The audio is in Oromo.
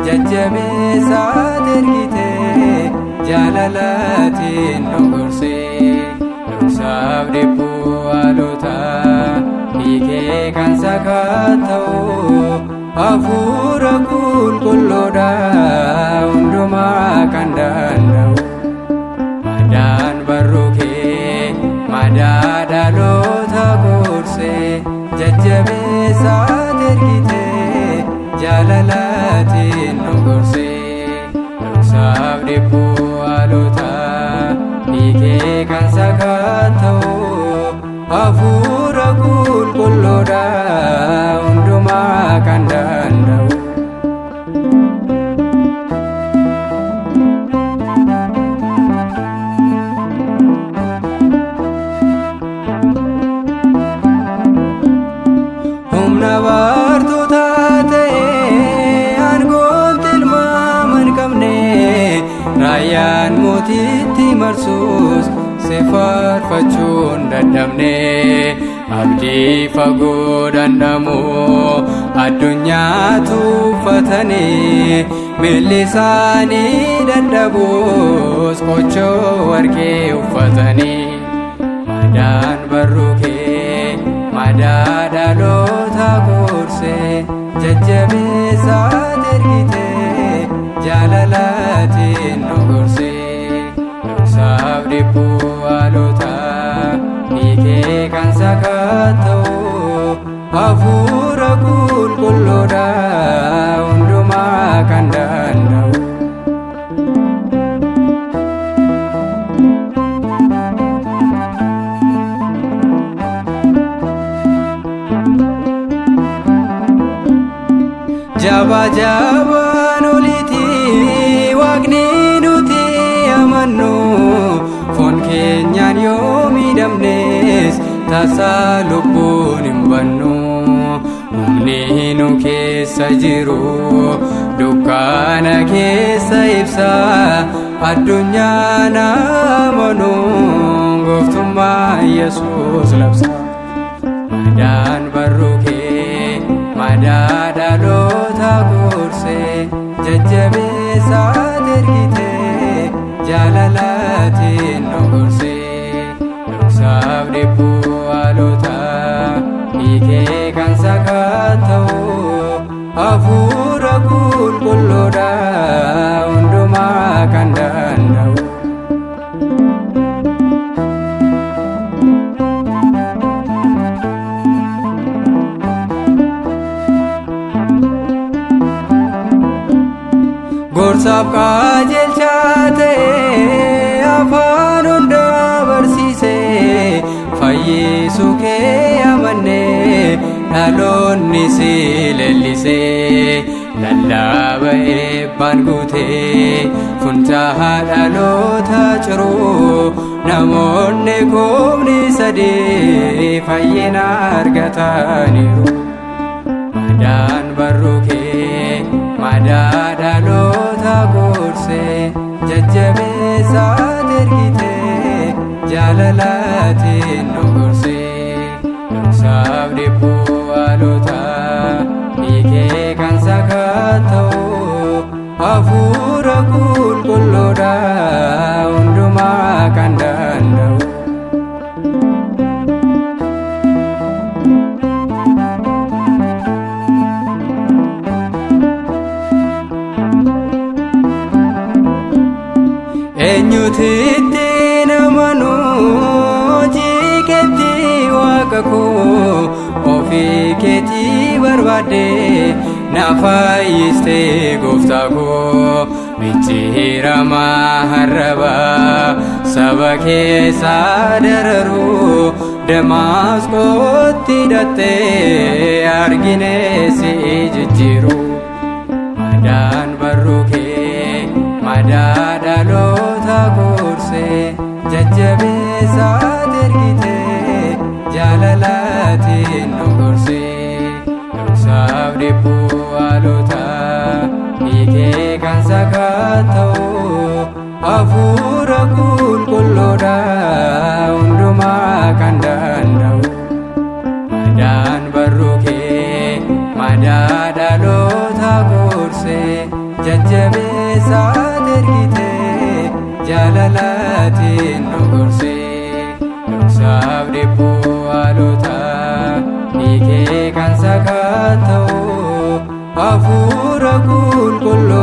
jajjabeessaat ergite jaalalaatiin nu gorse dhoksaaf dhibbuu haalota hiikee kan sakatta'u hafuura qulqulluudha hundumaa kan danda'u madaan barruu kee madaa dhaloota gorse jajjabeessaat ergite jaalalaatiin nu gorse dhoksaaf dhibbuu haalota hiikee kan sakatta'u hafuura qulqulluudha hundumaa kan danda'u. Humna baartuuta ta'ee aangoon tilmaaman qabne raayyaan mootiitti marsuus si faarfachuun dadhabne abdii fagoo dandhamu addunyaa tuffatanii miilli isaanii dadhabuus qochoo warqee uffatanii madaan barruu kee madaa dhaloota gorse jajjabeessaat ergite jaalalaatiin nu gorse dhoksaaf dhibbuu haalota hiikee kan sakatta'u hafuura qulqulluudha hundumaa kan danda'u. Jabaa jabaan oliitii waaqni nuti amannu foon keenyaan yoo miidhamnes tasaa lubbuun hin bannu humni nu keessa jiru dukkaana keessa ibsa addunyaan amanu gooftummaa Yesuus labsa madaan barruu kee madaa dhaloota gorse jajjabeessaat ergite jaalalaatiin nu gorse dhoksaaf dhibbuu haalota hiikee kan sakatta'u hafuura qulqulluudha hundumaa kan danda'u. Gorsaaf qajeelchaa ta'ee afaan hundaa barsiisee fayyisuu kee amannee dhaloonni si leellisee lallaaba eebbaan guutee funcaa dhaloota ciruu namoonni kumni sadii fayyina argataniiru madaan barruu kee madaa dhaloota gorse jajjabeessaat ergite jaalalaatiin nu gorse dhoksaaf dhibbuu haalota hiikee kan sakatta'u hafuura qulqulluudha hundumaa kan danda'u. Eenyuutti namanu hojii keetii waaqa koo ofii keetii barbaadde na fayyistee gooftaa koo micciiramaa harrabaa saba keessaa dararu Damaasqootti hidhattee argine si jijjiiru madaan barruu kee madaa dhaloota gorse jajjabeessaat ergite jaalalaatiin nu gorse dhoksaaf dhibbuu haalota hiikee kan sakatta'u hafuura qulqulluudha hundumaa kan danda'u madaan barruu kee madaa dhaloota gorse keessatti ergite jaalalaatiin nu gorse. Dhoksaaf dhibbuu haalota hiikee kan sakatta'u hafuura qulqulluu